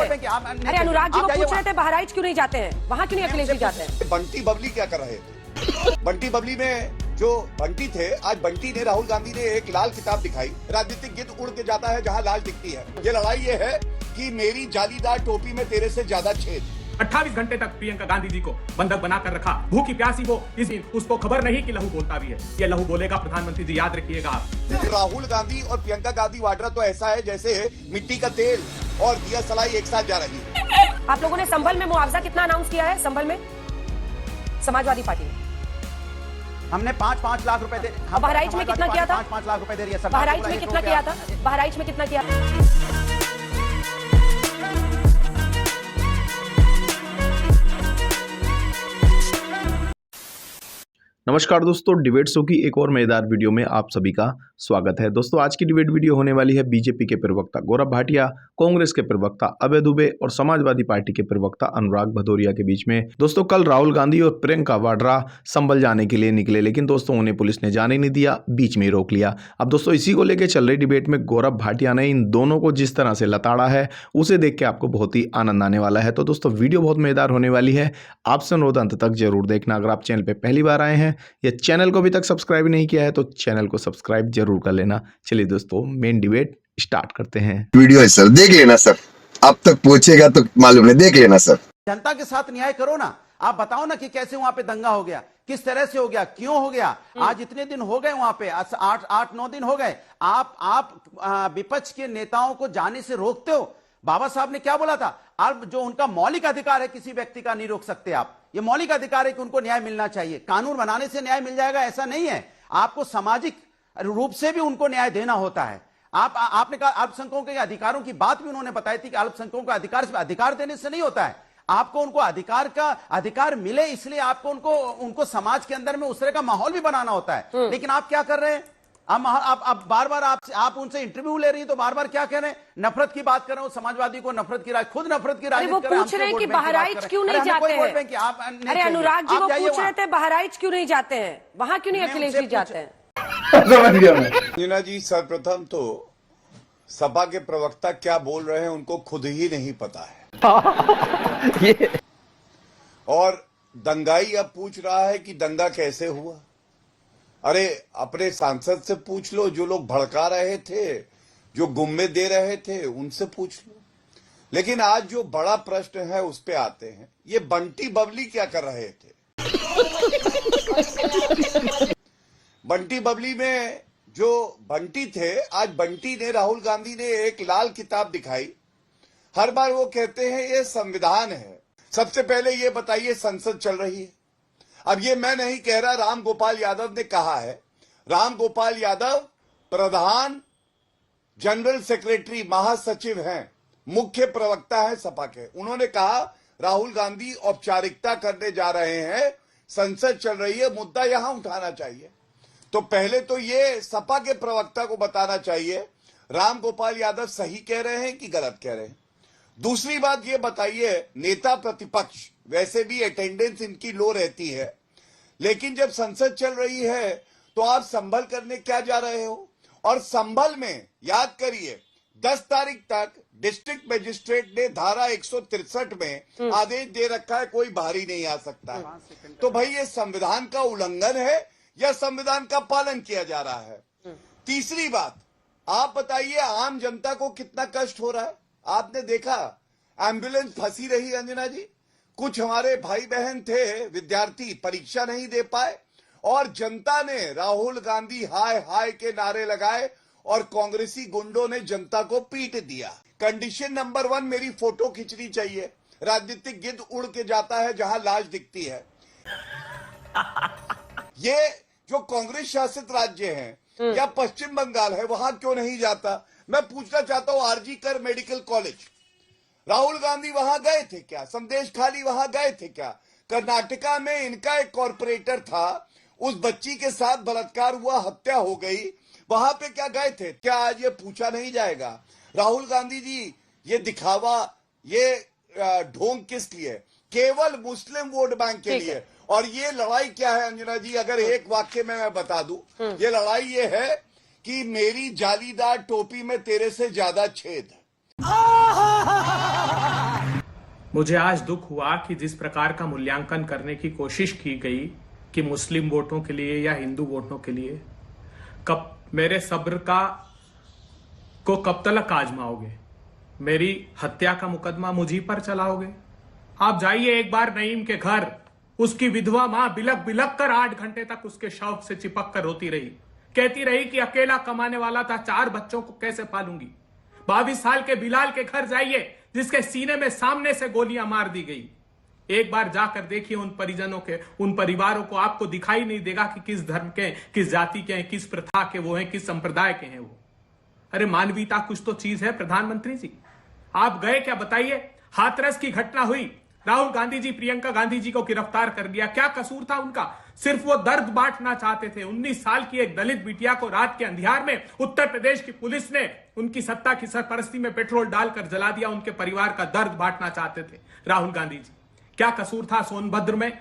हैं? अरे अनुराग जी वो पूछ रहे थे बहराइच क्यों नहीं जाते हैं, वहाँ क्यों नहीं अखिलेश जी जाते हैं? बंटी बबली क्या कर रहे थे? बंटी बबली में जो बंटी थे, आज बंटी ने, राहुल गांधी ने एक लाल किताब दिखाई, राजनीतिक गिद्ध उड़ के जाता है जहां लाल दिखती है। ये लड़ाई ये है कि मेरी जालीदार टोपी में तेरे से ज्यादा छेद। 28 घंटे तक प्रियंका गांधी जी को बंधक बनाकर रखा, भूखी प्यासी वो, उसको खबर नहीं कि लहू बोलता भी है। ये लहू बोलेगा, प्रधानमंत्री जी याद रखिएगा आप। राहुल गांधी और प्रियंका गांधी वाड्रा तो ऐसा है जैसे मिट्टी का तेल और दिया सलाई एक साथ जा रही है। आप लोगों ने संभल में मुआवजा कितना अनाउंस किया है? संभल में समाजवादी पार्टी ने हमने 5-5 लाख रुपए दे। बहराइच में कितना किया था? 5-5 लाख रुपए दे रही है सरकार। बहराइच में कितना किया था? बहराइच में कितना किया? नमस्कार दोस्तों, डिबेट शो की एक और मजेदार वीडियो में आप सभी का स्वागत है। दोस्तों आज की डिबेट वीडियो होने वाली है बीजेपी के प्रवक्ता गौरव भाटिया, कांग्रेस के प्रवक्ता अभय दुबे और समाजवादी पार्टी के प्रवक्ता अनुराग भदौरिया के बीच में। दोस्तों कल राहुल गांधी और प्रियंका वाड्रा संभल जाने के लिए निकले, लेकिन दोस्तों उन्हें पुलिस ने जाने नहीं दिया, बीच में रोक लिया। अब दोस्तों इसी को लेकर चल रही डिबेट में गौरव भाटिया ने इन दोनों को जिस तरह से लताड़ा है उसे देख के आपको बहुत ही आनंद आने वाला है। तो दोस्तों वीडियो बहुत मजेदार होने वाली है, आपसे अनुरोध अंत तक जरूर देखना। अगर आप चैनल पर पहली बार आए हैं या चैनल को अभी तक सब्सक्राइब नहीं किया है तो चैनल को सब्सक्राइब जरूर कर लेना। चलिए दोस्तों मेन डिबेट स्टार्ट करते हैं। वीडियो है सर, देख लेना सर, अब तक पहुंचेगा तो मालूम नहीं, देख लेना सर। जनता के साथ न्याय करो ना। आप बताओ ना कि कैसे वहां पे दंगा हो गया, किस तरह से हो गया, क्यों हो गया। आज इतने दिन हो गए वहां पे, 8-9 दिन हो गए। आप विपक्ष के नेताओं को जाने से रोकते हो। बाबा साहब ने क्या बोला था? अब जो उनका मौलिक अधिकार है किसी व्यक्ति का नहीं रोक सकते आप। ये मौलिक अधिकार है कि उनको न्याय मिलना चाहिए। कानून बनाने से न्याय मिल जाएगा ऐसा नहीं है, आपको सामाजिक रूप से भी उनको न्याय देना होता है। आपने कहा अल्पसंख्यकों के अधिकारों की बात भी उन्होंने बताई थी कि अल्पसंख्यकों का अधिकार देने से नहीं होता है। आपको उनको अधिकार मिले इसलिए आपको उनको समाज के अंदर में उस तरह का माहौल भी बनाना होता है। लेकिन आप क्या कर रहे हैं? अब बार बार आप उनसे इंटरव्यू ले रही हैं तो बार बार क्या कह रहे हैं? नफरत की बात कर रहे हो, समाजवादी को नफरत की खुद नफरत की राजनीति वो पूछ रहे हैं कि बहराइच क्यों नहीं जाते हैं? अरे अनुराग जी वो पूछ रहे थे बहराइच क्यों नहीं जाते हैं, वहां क्यों नहीं अखिलेश जी जाते हैं? समझ गया मैं। नीना जी, सर्वप्रथम तो सपा के प्रवक्ता क्या बोल रहे हैं उनको खुद ही नहीं पता है। और दंगाई अब पूछ रहा है कि दंगा कैसे हुआ। अरे अपने सांसद से पूछ लो, जो लोग भड़का रहे थे, जो गुम्मे दे रहे थे, उनसे पूछ लो। लेकिन आज जो बड़ा प्रश्न है उस पे आते हैं, ये बंटी बबली क्या कर रहे थे? बंटी बबली में जो बंटी थे, आज बंटी ने, राहुल गांधी ने एक लाल किताब दिखाई। हर बार वो कहते हैं ये संविधान है। सबसे पहले ये बताइए, संसद चल रही है। अब ये मैं नहीं कह रहा, राम गोपाल यादव ने कहा है। राम गोपाल यादव प्रधान जनरल सेक्रेटरी, महासचिव हैं, मुख्य प्रवक्ता हैं सपा के। उन्होंने कहा राहुल गांधी औपचारिकता करने जा रहे हैं, संसद चल रही है, मुद्दा यहां उठाना चाहिए। तो पहले तो ये सपा के प्रवक्ता को बताना चाहिए राम गोपाल यादव सही कह रहे हैं कि गलत कह रहे हैं। दूसरी बात ये बताइए, नेता प्रतिपक्ष वैसे भी अटेंडेंस इनकी लो रहती है, लेकिन जब संसद चल रही है तो आप संभल करने क्या जा रहे हो? और संभल में याद करिए 10 तारीख तक डिस्ट्रिक्ट मजिस्ट्रेट ने धारा 163 में आदेश दे रखा है, कोई बाहर ही नहीं आ सकता है। तो भाई ये संविधान का उल्लंघन है या संविधान का पालन किया जा रहा है? तीसरी बात, आप बताइए आम जनता को कितना कष्ट हो रहा है। आपने देखा एम्बुलेंस फंसी रही, अंजना जी। कुछ हमारे भाई बहन थे विद्यार्थी, परीक्षा नहीं दे पाए और जनता ने राहुल गांधी हाय हाय के नारे लगाए और कांग्रेसी गुंडों ने जनता को पीट दिया। कंडीशन नंबर 1, मेरी फोटो खींचनी चाहिए। राजनीतिक गिद्ध उड़ के जाता है जहां लाश दिखती है। ये जो कांग्रेस शासित राज्य हैं या पश्चिम बंगाल है, वहां क्यों नहीं जाता? मैं पूछना चाहता हूं, आरजी कर मेडिकल कॉलेज, राहुल गांधी वहां गए थे क्या? संदेश खाली वहां गए थे क्या? कर्नाटका में इनका एक कॉर्पोरेटर था, उस बच्ची के साथ बलात्कार हुआ, हत्या हो गई, वहां पे क्या गए थे? क्या आज ये पूछा नहीं जाएगा? राहुल गांधी जी, ये दिखावा, ये ढोंग किस लिए? केवल मुस्लिम वोट बैंक के लिए। और ये लड़ाई क्या है अंजना जी, अगर एक वाक्य में मैं बता दूं, ये लड़ाई ये है कि मेरी जालीदार टोपी में तेरे से ज्यादा छेद है। मुझे आज दुख हुआ कि जिस प्रकार का मूल्यांकन करने की कोशिश की गई कि मुस्लिम वोटों के लिए या हिंदू वोटों के लिए, कब मेरे सब्र को कब तक आजमाओगे? मेरी हत्या का मुकदमा मुझी पर चलाओगे? आप जाइए एक बार नईम के घर, उसकी विधवा मां बिलक बिलक कर 8 घंटे तक उसके शव से चिपक कर रोती रही, कहती रही कि अकेला कमाने वाला था, 4 बच्चों को कैसे पालूंगी। 22 साल के बिलाल के घर जाइए, जिसके सीने में सामने से गोलियां मार दी गई। एक बार जाकर देखिए उन परिजनों के, उन परिवारों को, आपको दिखाई नहीं देगा कि किस धर्म के, किस जाति के हैं, किस प्रथा के वो हैं, किस संप्रदाय के हैं वो। अरे मानवीयता कुछ तो चीज है प्रधानमंत्री जी। आप गए क्या बताइए? हाथरस की घटना हुई, राहुल गांधी जी प्रियंका गांधी जी को गिरफ्तार कर लिया। क्या कसूर था उनका? सिर्फ वो दर्द बांटना चाहते थे। 19 साल की एक दलित बिटिया को रात के अंधियार में उत्तर प्रदेश की पुलिस ने उनकी सत्ता की सरपरस्ती में पेट्रोल डालकर जला दिया। उनके परिवार का दर्द बांटना चाहते थे राहुल गांधी जी। क्या कसूर था सोनभद्र में?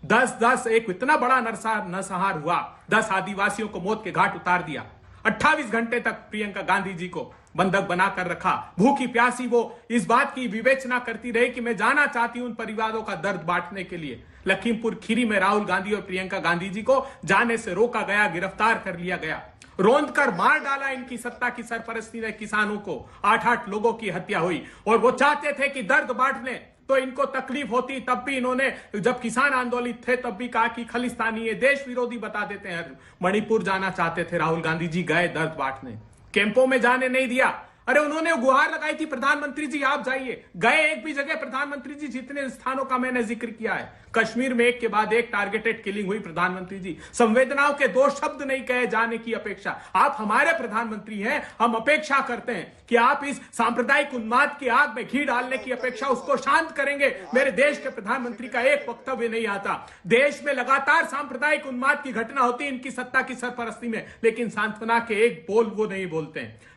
10 एक इतना बड़ा नरसंहार हुआ, 10 आदिवासियों को मौत के घाट उतार दिया। 28 घंटे तक प्रियंका गांधी जी को बंधक बनाकर रखा। भूखी प्यासी वो इस बात की विवेचना करती रही कि मैं जाना चाहती हूं उन परिवारों का दर्द बांटने के लिए। लखीमपुर खीरी में राहुल गांधी और प्रियंका गांधी जी को जाने से रोका गया, गिरफ्तार कर लिया गया। रौंद कर मार डाला इनकी सत्ता की सरपरस्ती ने किसानों को। 8 लोगों की हत्या हुई और वो चाहते थे कि दर्द बांट लें, तो इनको तकलीफ होती। तब भी इन्होंने, जब किसान आंदोलित थे तब भी कहा कि खालिस्तानी ये देश विरोधी बता देते हैं। मणिपुर जाना चाहते थे राहुल गांधी जी, गए दर्द बांटने, कैंपों में जाने नहीं दिया। अरे उन्होंने गुहार लगाई थी प्रधानमंत्री जी आप जाइए, गए एक भी जगह प्रधानमंत्री जी? जितने स्थानों का मैंने जिक्र किया है, कश्मीर में एक के बाद एक टारगेटेड किलिंग हुई प्रधानमंत्री जी। संवेदनाओं के 2 शब्द नहीं कहे जाने की अपेक्षा। आप हमारे प्रधानमंत्री हैं, हम अपेक्षा करते हैं कि आप इस सांप्रदायिक उन्माद की आग में घी डालने की अपेक्षा उसको शांत करेंगे। मेरे देश के प्रधानमंत्री का एक वक्तव्य नहीं आता। देश में लगातार सांप्रदायिक उन्माद की घटना होती है इनकी सत्ता की सरपरस्ती में, लेकिन सांत्वना के एक बोल वो नहीं बोलते हैं।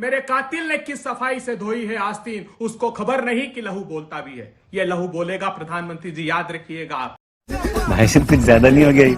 मेरे कातिल ने किस सफाई से धोई है आस्तीन, उसको खबर नहीं कि लहू बोलता भी है। ये लहू बोलेगा प्रधानमंत्री जी, याद रखिएगा आप। भाई सिर्फ कुछ ज्यादा नहीं हो गया,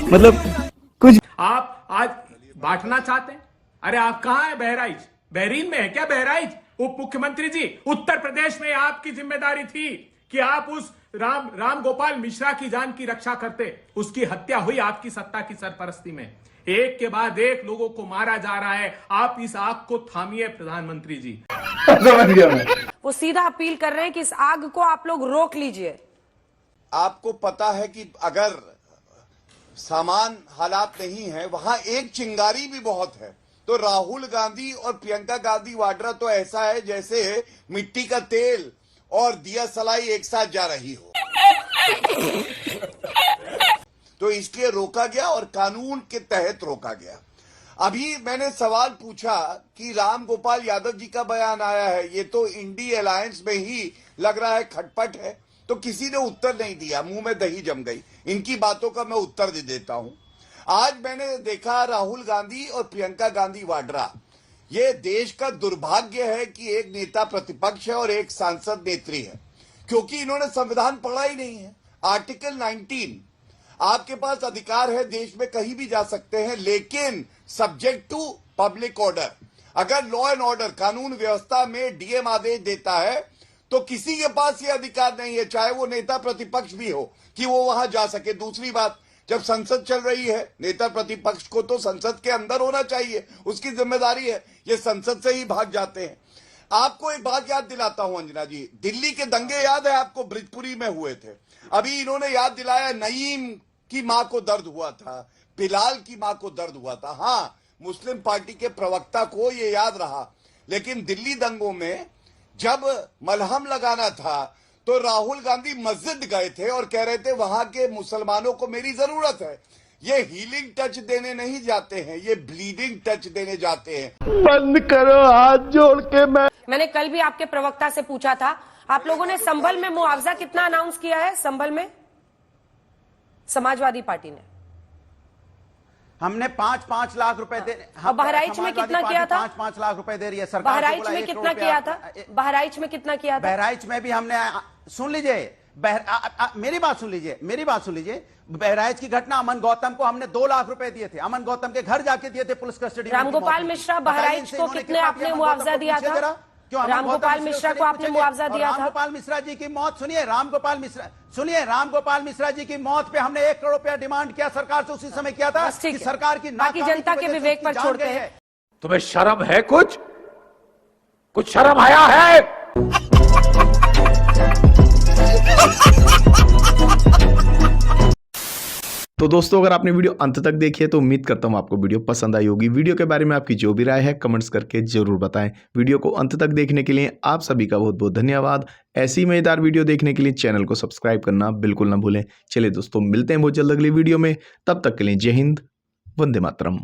मतलब कुछ आप आज बांटना चाहते हैं? अरे आप कहां है? बहराइच, बहरीन में है क्या बहराइच? उप मुख्यमंत्री जी, उत्तर प्रदेश में आपकी जिम्मेदारी थी कि आप उस राम गोपाल मिश्रा की जान की रक्षा करते। उसकी हत्या हुई आपकी सत्ता की सरपरस्ती में। एक के बाद एक लोगों को मारा जा रहा है। आप इस आग को थामिए प्रधानमंत्री जी। समझ गया मैं। वो सीधा अपील कर रहे हैं कि इस आग को आप लोग रोक लीजिए। आपको पता है कि अगर समान हालात नहीं है, वहां एक चिंगारी भी बहुत है। तो राहुल गांधी और प्रियंका गांधी वाड्रा तो ऐसा है जैसे मिट्टी का तेल और दिया सलाई एक साथ जा रही हो। तो इसलिए रोका गया और कानून के तहत रोका गया। अभी मैंने सवाल पूछा कि राम गोपाल यादव जी का बयान आया है, ये तो इंडी अलायंस में ही लग रहा है खटपट है, तो किसी ने उत्तर नहीं दिया। मुंह में दही जम गई। इनकी बातों का मैं उत्तर दे देता हूं। आज मैंने देखा राहुल गांधी और प्रियंका गांधी वाड्रा, ये देश का दुर्भाग्य है कि एक नेता प्रतिपक्ष है और एक सांसद नेत्री है, क्योंकि इन्होंने संविधान पढ़ा ही नहीं है। आर्टिकल 19, आपके पास अधिकार है देश में कहीं भी जा सकते हैं, लेकिन सब्जेक्ट टू पब्लिक ऑर्डर। अगर लॉ एंड ऑर्डर, कानून व्यवस्था में डीएम आदेश देता है तो किसी के पास ये अधिकार नहीं है, चाहे वो नेता प्रतिपक्ष भी हो, कि वो वहां जा सके। दूसरी बात, जब संसद चल रही है, नेता प्रतिपक्ष को तो संसद के अंदर होना चाहिए, उसकी जिम्मेदारी है। ये संसद से ही भाग जाते हैं। आपको एक बात याद दिलाता हूं अंजना जी, दिल्ली के दंगे याद है आपको? ब्रिजपुरी में हुए थे। अभी इन्होंने याद दिलाया, नईम की मां को दर्द हुआ था, बिलाल की मां को दर्द हुआ था। हाँ, मुस्लिम पार्टी के प्रवक्ता को ये याद रहा, लेकिन दिल्ली दंगों में जब मलहम लगाना था तो राहुल गांधी मस्जिद गए थे और कह रहे थे वहां के मुसलमानों को मेरी जरूरत है। ये हीलिंग टच देने नहीं जाते हैं, ये ब्लीडिंग टच देने जाते हैं। बंद करो हाथ जोड़ के। मैंने कल भी आपके प्रवक्ता से पूछा था, आप लोगों ने संभल में मुआवजा कितना अनाउंस किया है? संभल में समाजवादी पार्टी ने हमने 5-5 लाख रुपए दे। और बहराइच में कितना किया था? 5-5 लाख रुपए दे रही है सरकार। बहराइच में कितना किया था? बहराइच में कितना किया था? बहराइच में भी हमने, सुन लीजिए, मेरी बात सुन लीजिए। बहराइच की घटना, अमन गौतम को हमने 2 लाख रुपए दिए थे। अमन गौतम के घर जाके दिए थे पुलिस कस्टडी में। रामगोपाल मिश्रा, बहराइच को कितने आपने मुआवजा दिया था? क्यों रामगोपाल मिश्रा को आपने मुआवजा दिया था? रामगोपाल मिश्रा जी की मौत सुनिए, रामगोपाल मिश्रा जी की मौत पे हमने 1 करोड़ रुपया डिमांड किया सरकार से, उसी समय किया था बस ठीक कि है। सरकार की बाकी नाकामी जनता की के वजह से विवेक उसकी पर जान छोड़ते गई हैं। है। तुम्हें शर्म है? कुछ शर्म आया है? तो दोस्तों अगर आपने वीडियो अंत तक देखी है तो उम्मीद करता हूँ आपको वीडियो पसंद आई होगी। वीडियो के बारे में आपकी जो भी राय है कमेंट्स करके जरूर बताएं। वीडियो को अंत तक देखने के लिए आप सभी का बहुत बहुत धन्यवाद। ऐसी मजेदार वीडियो देखने के लिए चैनल को सब्सक्राइब करना बिल्कुल ना भूलें। चलिए दोस्तों मिलते हैं बहुत जल्द अगली वीडियो में, तब तक के लिए जय हिंद, वंदे मातरम।